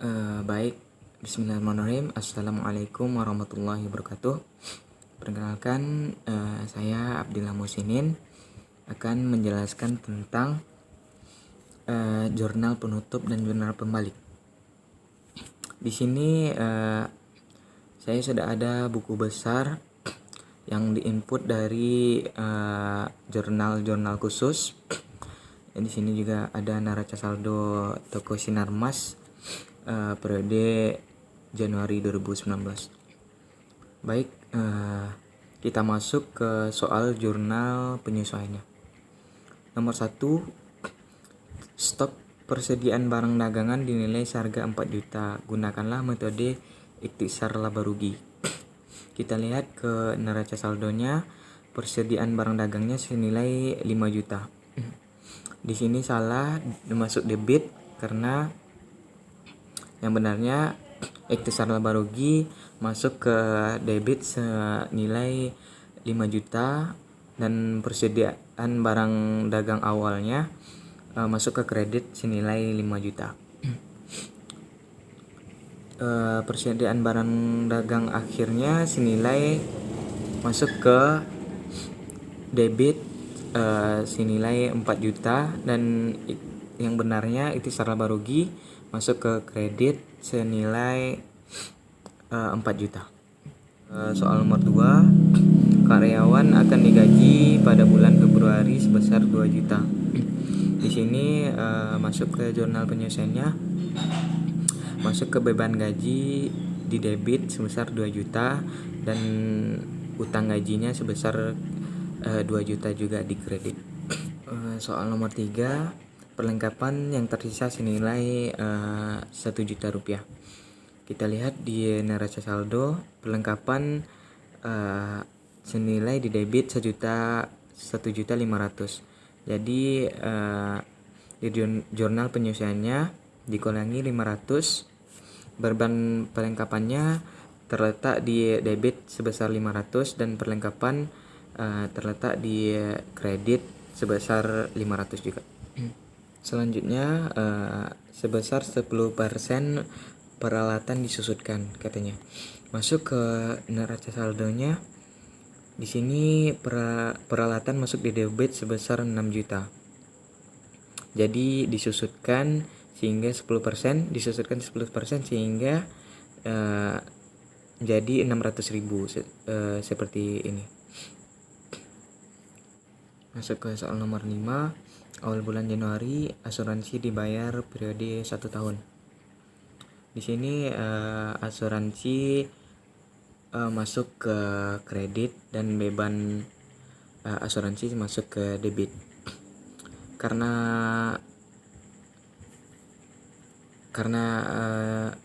Baik, bismillahirrahmanirrahim. Assalamualaikum warahmatullahi wabarakatuh. Perkenalkan, saya Abdillah Musinin akan menjelaskan tentang jurnal penutup dan jurnal pembalik. Di sini saya sudah ada buku besar yang diinput dari jurnal-jurnal khusus. Di sini juga ada neraca saldo toko Sinarmas periode Januari 2019. Baik, kita masuk ke soal jurnal penyesuaiannya. Nomor 1, stok persediaan barang dagangan dinilai seharga 4 juta. Gunakanlah metode ikhtisar laba rugi. Kita lihat ke neraca saldonya, persediaan barang dagangnya senilai 5 juta. Di sini salah, masuk debit karena yang benarnya ikhtisar laba rugi masuk ke debit senilai 5 juta dan persediaan barang dagang awalnya masuk ke kredit senilai 5 juta. Persediaan barang dagang akhirnya senilai masuk ke debit senilai 4 juta dan yang benarnya ikhtisar laba rugi masuk ke kredit senilai 4 juta. Soal nomor 2, karyawan akan digaji pada bulan Februari sebesar 2 juta. Di sini masuk ke jurnal penyelesaiannya, masuk ke beban gaji di debit sebesar 2 juta dan utang gajinya sebesar 2 juta juga di kredit. Soal nomor 3, perlengkapan yang tersisa senilai 1 juta rupiah. Kita lihat di neraca saldo, perlengkapan senilai di debit 1.500. Jadi di jurnal penyelesaiannya dikurangi 500, beban perlengkapannya terletak di debit sebesar 500 dan perlengkapan terletak di kredit sebesar 500 juga. Selanjutnya sebesar 10% peralatan disusutkan katanya. Masuk ke neraca saldonya. Di sini peralatan masuk di debit sebesar 6 juta. Jadi disusutkan sehingga 10%, disusutkan 10% sehingga jadi 600.000 seperti ini. Masuk ke soal nomor 5, awal bulan Januari asuransi dibayar periode 1 tahun. Di sini asuransi masuk ke kredit dan beban asuransi masuk ke debit. Karena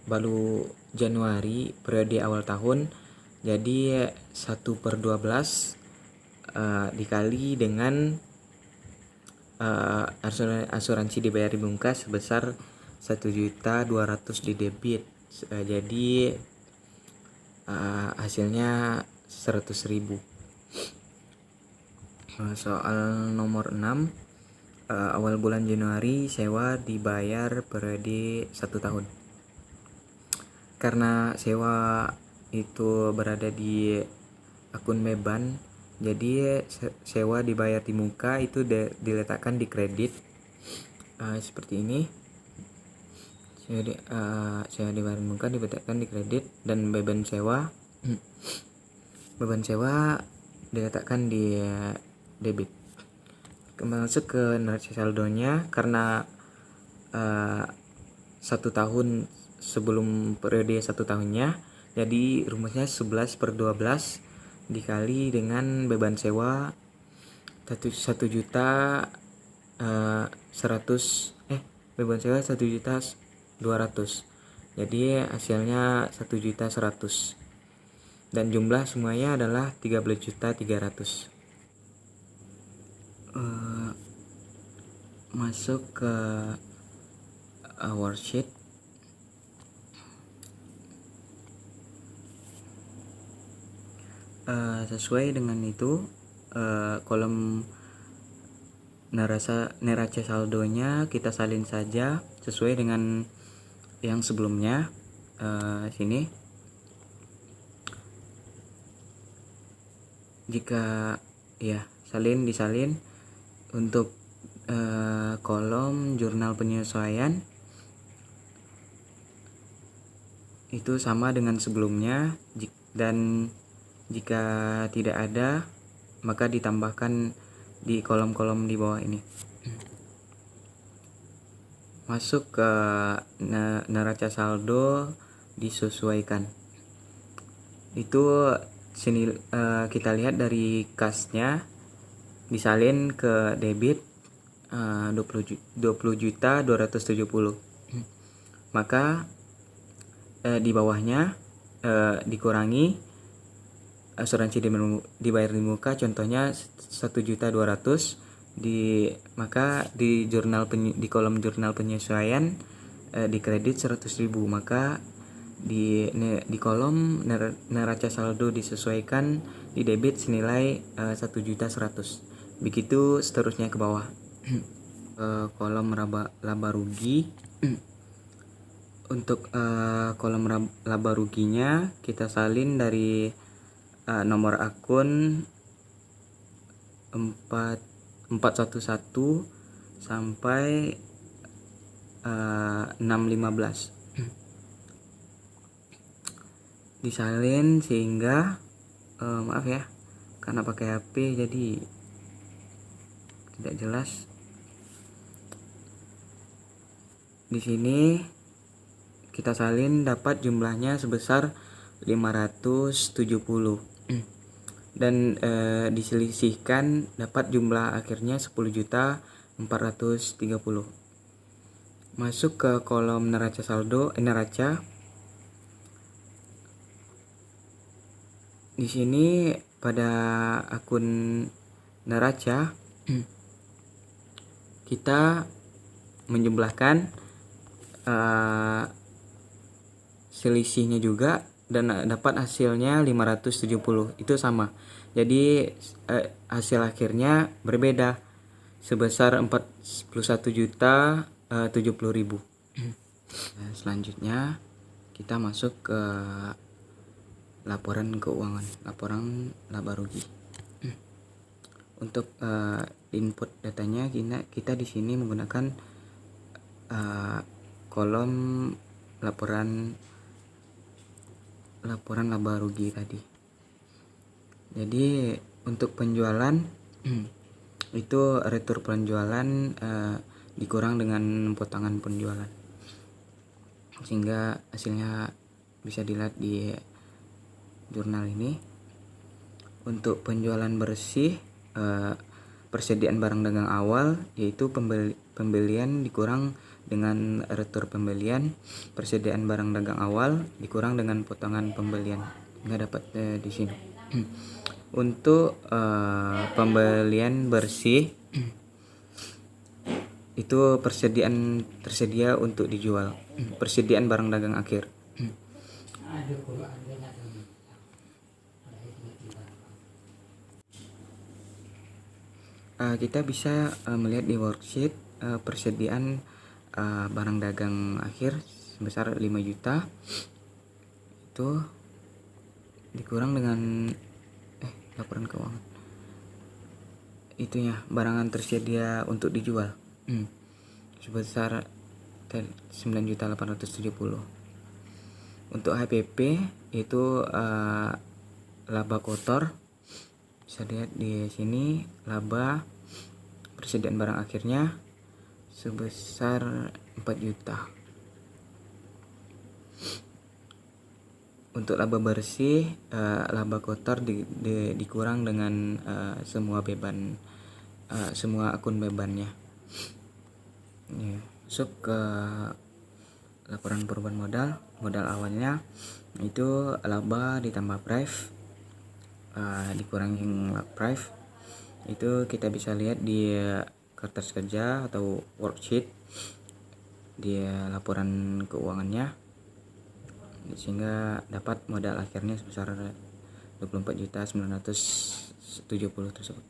baru Januari periode awal tahun, jadi 1/12 dikali dengan asuransi dibayar di muka sebesar 1.200.000 di debit, jadi hasilnya 100.000. Soal nomor 6, awal bulan Januari sewa dibayar periode 1 tahun. Karena sewa itu berada di akun beban, jadi sewa dibayar di muka itu diletakkan di kredit seperti ini. Sewa dibayar di muka diletakkan di kredit dan beban sewa diletakkan di debit. Masuk ke neraca saldonya, karena 1 tahun sebelum periode 1 tahunnya, jadi rumusnya 11/12 dikali dengan beban sewa 1 juta beban sewa 1.200.000, jadi hasilnya 1.100.000 dan jumlah semuanya adalah 13.300.000. Masuk ke worksheet. Sesuai dengan itu, kolom neraca saldonya kita salin saja sesuai dengan yang sebelumnya sini. Jika ya disalin untuk kolom jurnal penyesuaian itu sama dengan sebelumnya, dan jika tidak ada maka ditambahkan di kolom-kolom di bawah ini. Masuk ke neraca saldo disesuaikan. Itu sini kita lihat dari kasnya disalin ke debit 20.270. Maka di bawahnya dikurangi asuransi dibayar di muka, contohnya 1.200.000. Maka di kolom jurnal penyesuaian dikredit 100.000, maka di kolom neraca saldo disesuaikan di debit senilai 1.100.000. Begitu seterusnya ke bawah. Kolom laba rugi. Untuk kolom laba ruginya kita salin dari nomor akun 411 sampai 615. Disalin sehingga maaf ya, karena pakai HP jadi tidak jelas. Di sini kita salin dapat jumlahnya sebesar 570 dan diselisihkan dapat jumlah akhirnya 10.430. Masuk ke kolom neraca saldo neraca. Di sini pada akun neraca kita menjumlahkan selisihnya juga dan dapat hasilnya 570. Itu sama. Jadi hasil akhirnya berbeda sebesar 41.070.000. Selanjutnya kita masuk ke laporan keuangan, laporan laba rugi. Untuk input datanya kita di sini menggunakan kolom laporan laba rugi tadi. Jadi untuk penjualan itu retur penjualan dikurang dengan potongan penjualan, sehingga hasilnya bisa dilihat di jurnal ini. Untuk penjualan bersih, persediaan barang dagang awal, yaitu pembelian dikurang dengan retur pembelian, persediaan barang dagang awal dikurang dengan potongan pembelian. Nggak dapat di sini. Untuk pembelian bersih itu tersedia untuk dijual, persediaan barang dagang akhir. Kita bisa melihat di worksheet persediaan barang dagang akhir sebesar 5 juta itu dikurang dengan laporan keuangan itunya barangan tersedia untuk dijual sebesar 9.870. Untuk HPP itu laba kotor, bisa lihat di sini laba persediaan barang akhirnya sebesar 4 juta. Untuk laba bersih, laba kotor dikurang dengan semua beban, semua akun bebannya. Masuk ke laporan perubahan modal awalnya itu laba ditambah price, dikurangi price. Itu kita bisa lihat di kertas kerja atau worksheet di laporan keuangannya, sehingga dapat modal akhirnya sebesar 24.970 tersebut.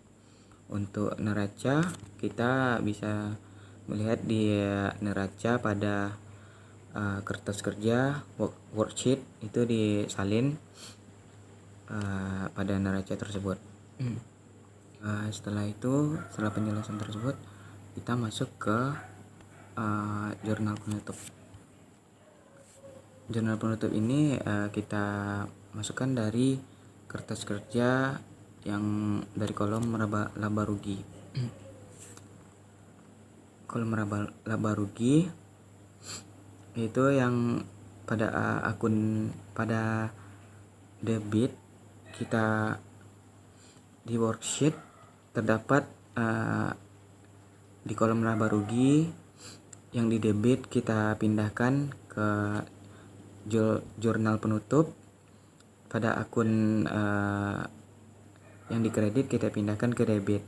Untuk neraca kita bisa melihat di neraca pada kertas kerja worksheet itu disalin pada neraca tersebut. Setelah penjelasan tersebut, kita masuk ke jurnal penutup. Jurnal penutup ini kita masukkan dari kertas kerja yang dari kolom laba rugi. Kolom laba rugi itu yang pada pada debit kita di worksheet terdapat di kolom laba rugi yang di debit kita pindahkan ke jurnal penutup. Pada akun yang di kredit kita pindahkan ke debit,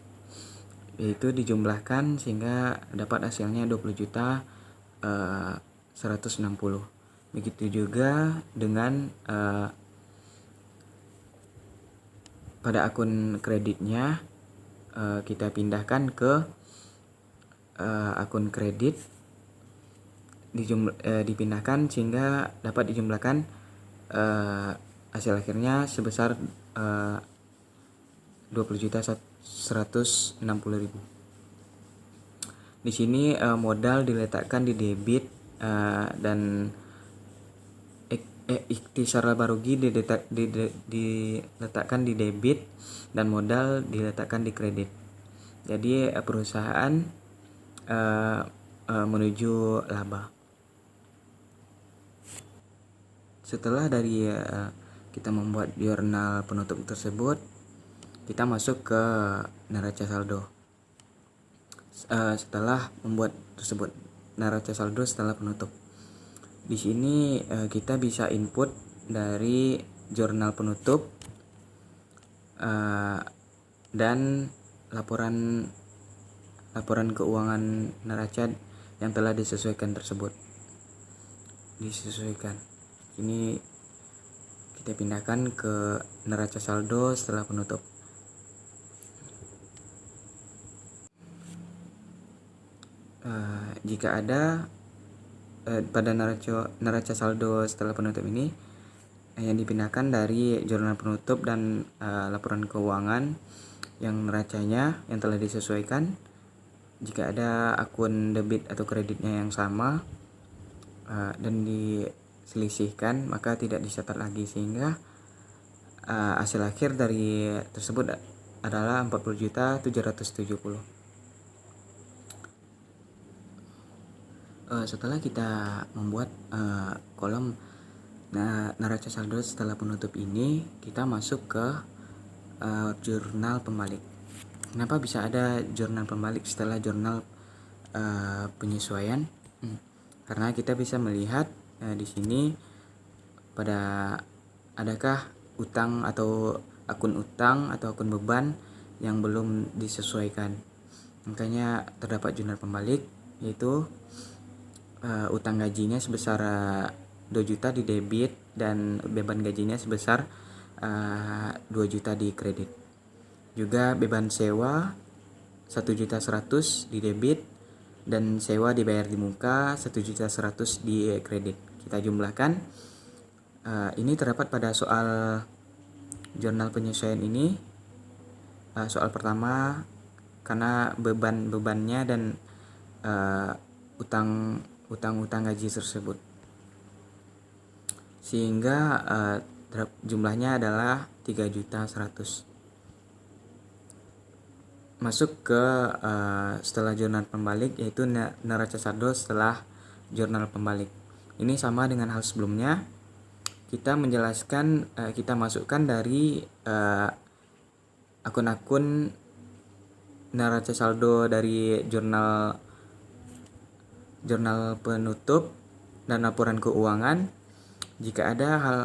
yaitu dijumlahkan sehingga dapat hasilnya 20.160. Begitu juga dengan pada akun kreditnya kita pindahkan ke akun kredit, dipindahkan sehingga dapat dijumlahkan hasil akhirnya sebesar 20.160.000. Di sini modal diletakkan di debit dan ikhtisar laba rugi diletakkan di debit dan modal diletakkan di kredit. Jadi perusahaan menuju laba. Setelah dari kita membuat jurnal penutup tersebut, kita masuk ke neraca saldo. Setelah membuat tersebut, neraca saldo setelah penutup. Di sini kita bisa input dari jurnal penutup dan laporan keuangan neraca yang telah disesuaikan tersebut. Ini kita pindahkan ke neraca saldo setelah penutup. Jika ada pada neraca saldo setelah penutup ini yang dipindahkan dari jurnal penutup dan laporan keuangan yang neracanya yang telah disesuaikan. Jika ada akun debit atau kreditnya yang sama dan diselisihkan, maka tidak dicatat lagi, sehingga hasil akhir dari tersebut adalah 40.770. Setelah kita membuat kolom neraca saldo setelah penutup ini, kita masuk ke jurnal pembalik. Kenapa bisa ada jurnal pembalik setelah jurnal penyesuaian? Karena kita bisa melihat di sini adakah utang atau akun beban yang belum disesuaikan. Makanya terdapat jurnal pembalik, yaitu utang gajinya sebesar 2 juta di debit dan beban gajinya sebesar 2 juta di kredit. Juga beban sewa 1.100.000 di debit dan sewa dibayar di muka 1.100.000 di kredit. Kita jumlahkan. Ini terdapat pada soal jurnal penyesuaian ini. Soal pertama, karena bebannya dan utang gaji tersebut, sehingga jumlahnya adalah 3.100.000. Masuk ke setelah jurnal pembalik, yaitu neraca saldo setelah jurnal pembalik. Ini sama dengan hal sebelumnya. Kita menjelaskan, kita masukkan dari akun-akun neraca saldo dari jurnal penutup dan laporan keuangan. Jika ada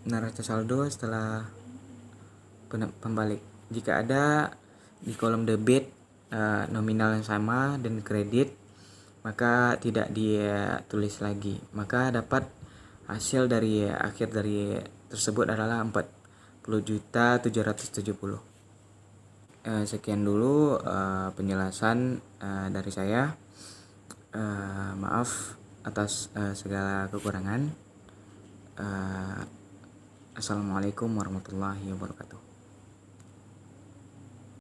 neraca saldo setelah pembalik. Jika ada di kolom debit nominal yang sama dan kredit, maka tidak ditulis lagi. Maka dapat hasil dari akhir dari tersebut adalah 40.770. Sekian dulu penjelasan dari saya. Maaf atas segala kekurangan. Assalamualaikum warahmatullahi wabarakatuh.